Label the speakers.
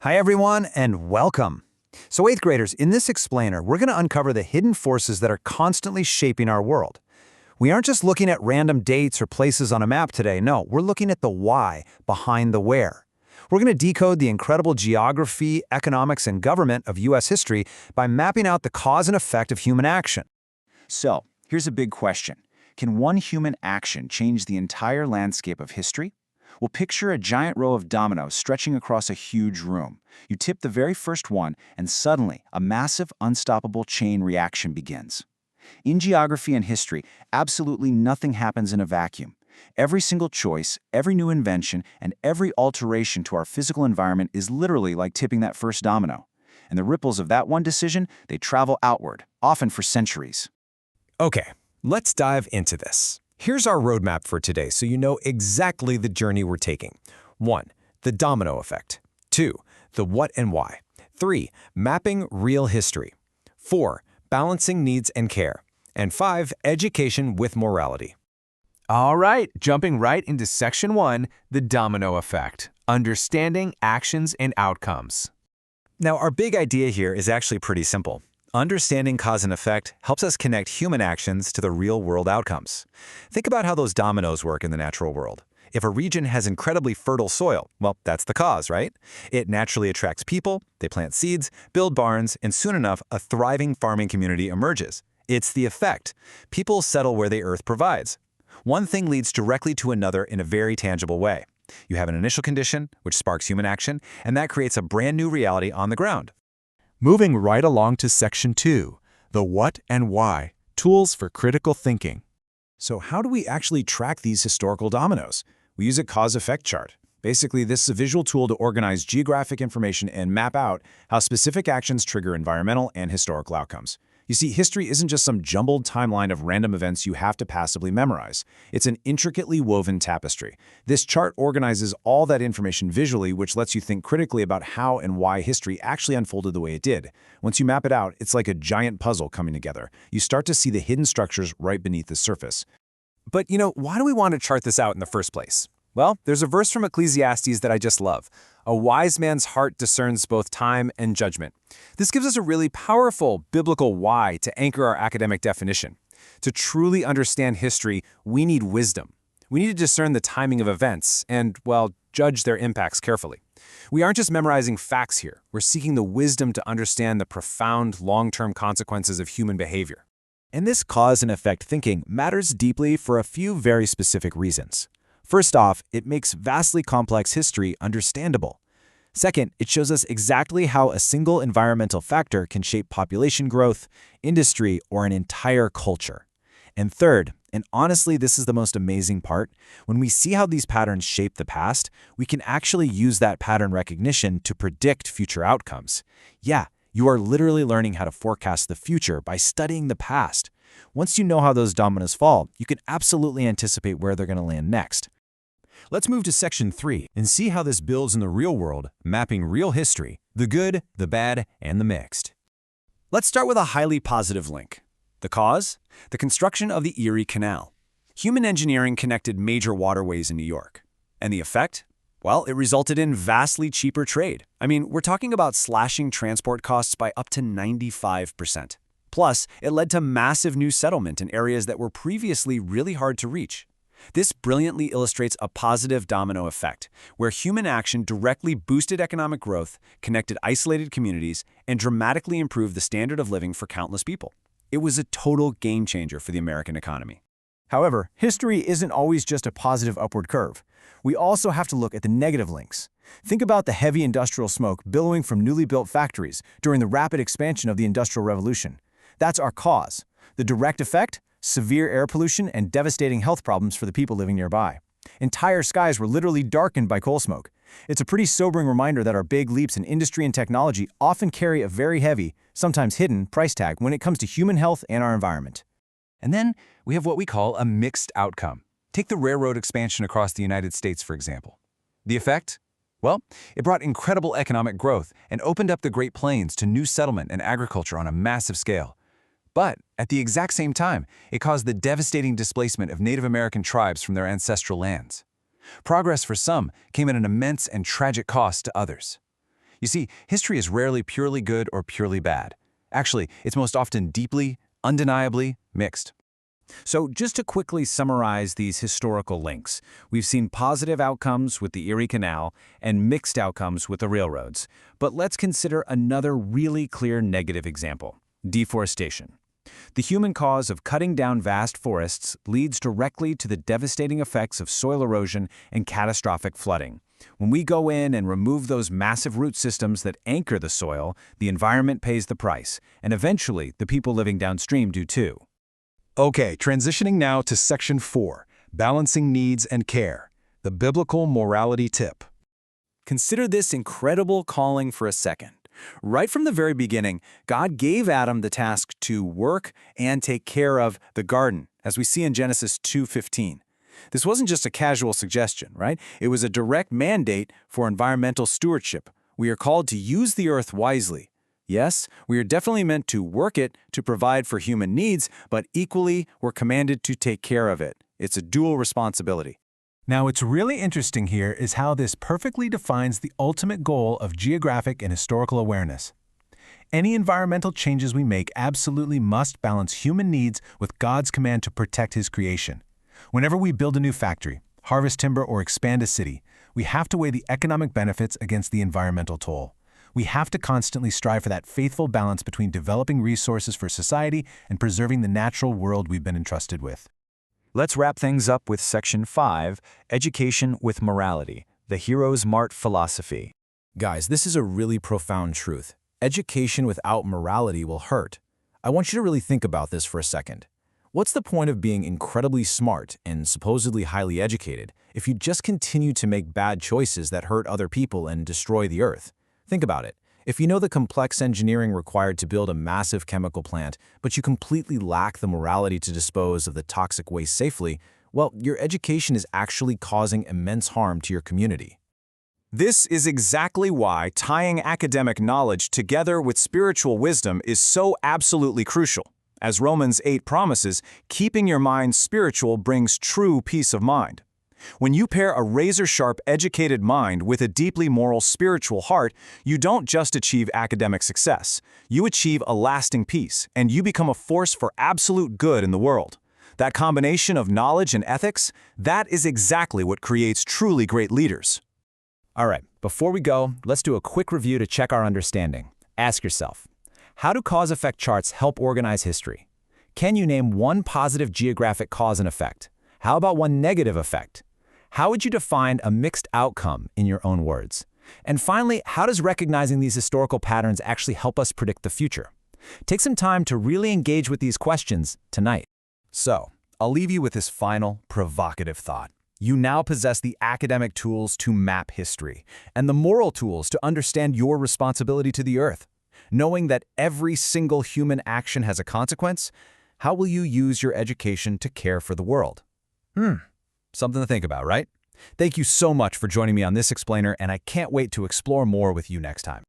Speaker 1: Hi everyone, and welcome. So 8th graders, in this explainer, we're going to uncover the hidden forces that are constantly shaping our world. We aren't just looking at random dates or places on a map today, no, we're looking at the why behind the where. We're going to decode the incredible geography, economics, and government of U.S. history by mapping out the cause and effect of human action.
Speaker 2: So, here's a big question. Can one human action change the entire landscape of history? Well, picture a giant row of dominoes stretching across a huge room. You tip the very first one, and suddenly, a massive, unstoppable chain reaction begins. In geography and history, absolutely nothing happens in a vacuum. Every single choice, every new invention, and every alteration to our physical environment is literally like tipping that first domino. And the ripples of that one decision, they travel outward, often for centuries.
Speaker 3: Okay, let's dive into this. Here's our roadmap for today so you know exactly the journey we're taking. 1. The domino effect. 2. The what and why. 3. Mapping real history. 4. Balancing needs and care. And 5. Education with morality.
Speaker 4: All right, jumping right into Section 1, the domino effect, understanding actions and outcomes.
Speaker 1: Now, our big idea here is actually pretty simple. Understanding cause and effect helps us connect human actions to the real-world outcomes. Think about how those dominoes work in the natural world. If a region has incredibly fertile soil, well, that's the cause, right? It naturally attracts people, they plant seeds, build barns, and soon enough, a thriving farming community emerges. It's the effect. People settle where the earth provides. One thing leads directly to another in a very tangible way. You have an initial condition, which sparks human action, and that creates a brand new reality on the ground.
Speaker 5: Moving right along to Section 2, the what and why, tools for critical thinking.
Speaker 6: So how do we actually track these historical dominoes? We use a cause-effect chart. Basically, this is a visual tool to organize geographic information and map out how specific actions trigger environmental and historical outcomes. You see, history isn't just some jumbled timeline of random events you have to passively memorize. It's an intricately woven tapestry. This chart organizes all that information visually, which lets you think critically about how and why history actually unfolded the way it did. Once you map it out, it's like a giant puzzle coming together. You start to see the hidden structures right beneath the surface.
Speaker 3: But why do we want to chart this out in the first place? Well, there's a verse from Ecclesiastes that I just love. A wise man's heart discerns both time and judgment. This gives us a really powerful biblical why to anchor our academic definition. To truly understand history, we need wisdom. We need to discern the timing of events and, well, judge their impacts carefully. We aren't just memorizing facts here. We're seeking the wisdom to understand the profound long-term consequences of human behavior.
Speaker 6: And this cause and effect thinking matters deeply for a few very specific reasons. First off, it makes vastly complex history understandable. Second, it shows us exactly how a single environmental factor can shape population growth, industry, or an entire culture. And third, and honestly this is the most amazing part, when we see how these patterns shape the past, we can actually use that pattern recognition to predict future outcomes. Yeah, you are literally learning how to forecast the future by studying the past. Once you know how those dominoes fall, you can absolutely anticipate where they're going to land next.
Speaker 1: Let's move to Section 3 and see how this builds in the real world, mapping real history, the good, the bad, and the mixed. Let's start with a highly positive link. The cause? The construction of the Erie Canal. Human engineering connected major waterways in New York. And the effect? Well, it resulted in vastly cheaper trade. I mean, we're talking about slashing transport costs by up to 95%. Plus, it led to massive new settlement in areas that were previously really hard to reach. This brilliantly illustrates a positive domino effect, where human action directly boosted economic growth, connected isolated communities, and dramatically improved the standard of living for countless people. It was a total game changer for the American economy.
Speaker 6: However, history isn't always just a positive upward curve. We also have to look at the negative links. Think about the heavy industrial smoke billowing from newly built factories during the rapid expansion of the Industrial Revolution. That's our cause. The direct effect? Severe air pollution and devastating health problems for the people living nearby. Entire skies were literally darkened by coal smoke. It's a pretty sobering reminder that our big leaps in industry and technology often carry a very heavy, sometimes hidden, price tag when it comes to human health and our environment.
Speaker 4: And then we have what we call a mixed outcome. Take the railroad expansion across the United States, for example. The effect? Well, it brought incredible economic growth and opened up the Great Plains to new settlement and agriculture on a massive scale. But at the exact same time, it caused the devastating displacement of Native American tribes from their ancestral lands. Progress for some came at an immense and tragic cost to others. You see, history is rarely purely good or purely bad. Actually, it's most often deeply, undeniably mixed.
Speaker 1: So just to quickly summarize these historical links, we've seen positive outcomes with the Erie Canal and mixed outcomes with the railroads. But let's consider another really clear negative example: deforestation. The human cause of cutting down vast forests leads directly to the devastating effects of soil erosion and catastrophic flooding. When we go in and remove those massive root systems that anchor the soil, the environment pays the price, and eventually the people living downstream do too.
Speaker 5: Okay, transitioning now to Section 4, Balancing Needs and Care, the Biblical Morality Tip.
Speaker 6: Consider this incredible calling for a second. Right from the very beginning, God gave Adam the task to work and take care of the garden, as we see in Genesis 2:15. This wasn't just a casual suggestion, right? It was a direct mandate for environmental stewardship. We are called to use the earth wisely. Yes, we are definitely meant to work it to provide for human needs, but equally, we're commanded to take care of it. It's a dual responsibility.
Speaker 5: Now, what's really interesting here is how this perfectly defines the ultimate goal of geographic and historical awareness. Any environmental changes we make absolutely must balance human needs with God's command to protect His creation. Whenever we build a new factory, harvest timber, or expand a city, we have to weigh the economic benefits against the environmental toll. We have to constantly strive for that faithful balance between developing resources for society and preserving the natural world we've been entrusted with.
Speaker 2: Let's wrap things up with Section 5, Education with Morality, the HeroesMart philosophy.
Speaker 1: Guys, this is a really profound truth. Education without morality will hurt. I want you to really think about this for a second. What's the point of being incredibly smart and supposedly highly educated if you just continue to make bad choices that hurt other people and destroy the earth? Think about it. If you know the complex engineering required to build a massive chemical plant, but you completely lack the morality to dispose of the toxic waste safely, well, your education is actually causing immense harm to your community.
Speaker 2: This is exactly why tying academic knowledge together with spiritual wisdom is so absolutely crucial. As Romans 8 promises, keeping your mind spiritual brings true peace of mind. When you pair a razor-sharp, educated mind with a deeply moral, spiritual heart, you don't just achieve academic success. You achieve a lasting peace, and you become a force for absolute good in the world. That combination of knowledge and ethics, that is exactly what creates truly great leaders.
Speaker 1: All right, before we go, let's do a quick review to check our understanding. Ask yourself, how do cause-effect charts help organize history? Can you name one positive geographic cause and effect? How about one negative effect? How would you define a mixed outcome in your own words? And finally, how does recognizing these historical patterns actually help us predict the future? Take some time to really engage with these questions tonight.
Speaker 6: So, I'll leave you with this final, provocative thought. You now possess the academic tools to map history and the moral tools to understand your responsibility to the earth. Knowing that every single human action has a consequence, how will you use your education to care for the world? Something to think about, right? Thank you so much for joining me on this explainer, and I can't wait to explore more with you next time.